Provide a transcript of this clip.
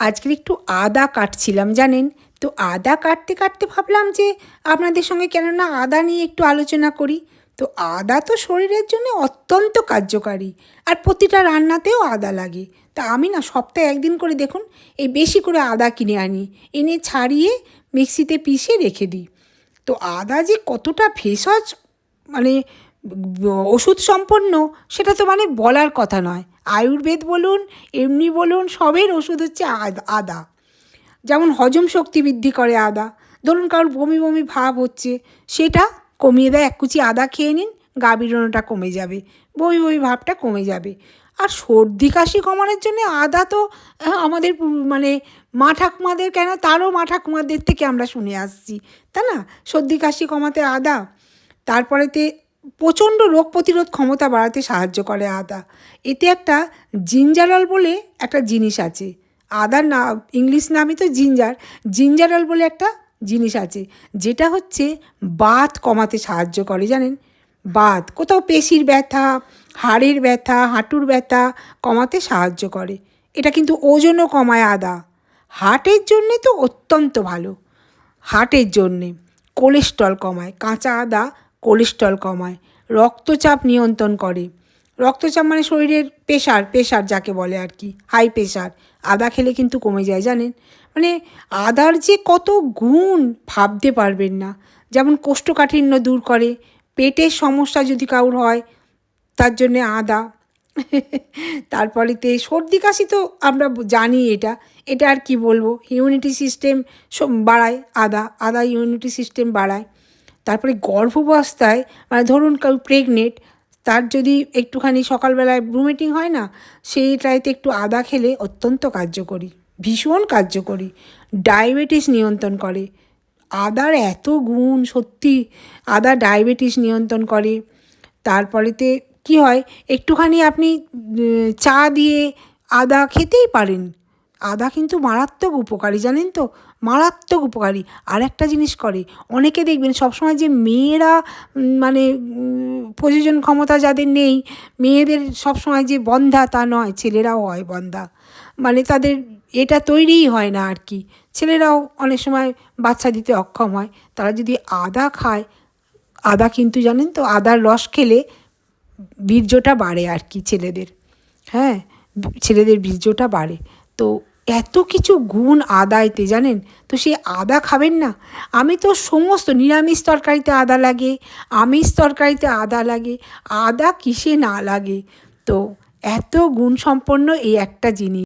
আজকের একটু আদা কাটছিলাম জানেন। তো আদা কাটতে কাটতে ভাবলাম যে আপনাদের সঙ্গে কেননা আদা নিয়ে একটু আলোচনা করি। তো আদা তো শরীরের জন্য অত্যন্ত কার্যকারী, আর প্রতিটা রান্নাতেও আদা লাগে। তা আমি না সপ্তাহে একদিন করে দেখুন এই বেশি করে আদা কিনে আনি, এনে ছাড়িয়ে মিক্সিতে পিষে রেখে দিই। তো আদা যে কতটা ভেষজ, মানে ওষুধ সম্পন্ন, সেটা তো মানে বলার কথা নয়। আয়ুর্বেদ বলুন, এমনি বলুন, সবের ওষুধ হচ্ছে আদা। যেমন হজম শক্তি বৃদ্ধি করে আদা। ধরুন কারোর বমি বমি ভাব হচ্ছে, সেটা কমিয়ে দেয়। এক কুচি আদা খেয়ে নিন, গা বিরোনোটা কমে যাবে, বমি বমি ভাবটা কমে যাবে। আর সর্দি কাশি কমানোর জন্য আদা তো আমাদের মানে মা ঠাকুমাদের, কেন তারও মা ঠাকুমাদের থেকে আমরা শুনে আসছি, তাই না? সর্দি কাশি কমাতে আদা। তারপরেতে প্রচণ্ড রোগ প্রতিরোধ ক্ষমতা বাড়াতে সাহায্য করে আদা। এতে একটা জিঞ্জারল বলে একটা জিনিস আছে। আদার না ইংলিশ নামই তো জিঞ্জারল বলে একটা জিনিস আছে, যেটা হচ্ছে বাত কমাতে সাহায্য করে জানেন। বাত, কোথাও পেশির ব্যথা, হাড়ের ব্যথা, হাঁটুর ব্যথা কমাতে সাহায্য করে। এটা কিন্তু ওজনও কমায় আদা। হার্টের জন্যে তো অত্যন্ত ভালো। হার্টের জন্যে কোলেস্ট্রল কমায় কাঁচা আদা, কোলেস্ট্রল কমায়, রক্তচাপ নিয়ন্ত্রণ করে। রক্তচাপ মানে শরীরের প্রেশার যাকে বলে আর কি, হাই প্রেশার আদা খেলে কিন্তু কমে যায় জানেন। মানে আদার যে কত গুণ ভাবতে পারবেন না। যেমন কোষ্ঠকাঠিন্য দূর করে, পেটের সমস্যা যদি কারোর হয় তার জন্যে আদা। তারপরেতে সর্দি কাশি তো আমরা জানি, এটা আর কি বলবো। ইমিউনিটি সিস্টেম বাড়ায় আদা ইমিউনিটি সিস্টেম বাড়ায়। তারপরে গর্ভাবস্থায়, মানে ধরুন কেউ প্রেগনেন্ট, তার যদি একটুখানি সকালবেলায় ব্রুমেটিং হয় না, সেইটাইতে একটু আদা খেলে অত্যন্ত কার্যকরী, ভীষণ কার্যকরী। ডায়াবেটিস নিয়ন্ত্রণ করে। আদার এত গুণ, সত্যি। আদা ডায়াবেটিস নিয়ন্ত্রণ করে। তারপরেতে কি হয়, একটুখানি আপনি চা দিয়ে আদা খেতেই পারেন। আদা কিন্তু মারাত্মক উপকারী জানেন তো, মারাত্মক উপকারী। আর একটা জিনিস করে, অনেকে দেখবেন সবসময় যে মেয়েরা মানে প্রজনন ক্ষমতা যাদের নেই, মেয়েদের সবসময় যে বন্ধ্যা তা নয়, ছেলেরাও হয় বন্ধ্যা। মানে তাদের এটা তৈরিই হয় না আর কি। ছেলেরাও অনেক সময় বাচ্চা দিতে অক্ষম হয়। তারা যদি আদা খায়, আদা কিন্তু জানেন তো আদার রস খেলে বীর্যটা বাড়ে আর কি ছেলেদের। হ্যাঁ, ছেলেদের বীর্যটা বাড়ে। তো এত কিছু গুণ আদাতে জানেন। তো সেই আদা খাবেন না? আমি তো সমস্ত নিরামিষ তরকারিতে আদা লাগে, আমিষ তরকারিতে আদা লাগে, আদা কিসে না লাগে। তো এত গুণসম্পন্ন এই একটা জিনিস।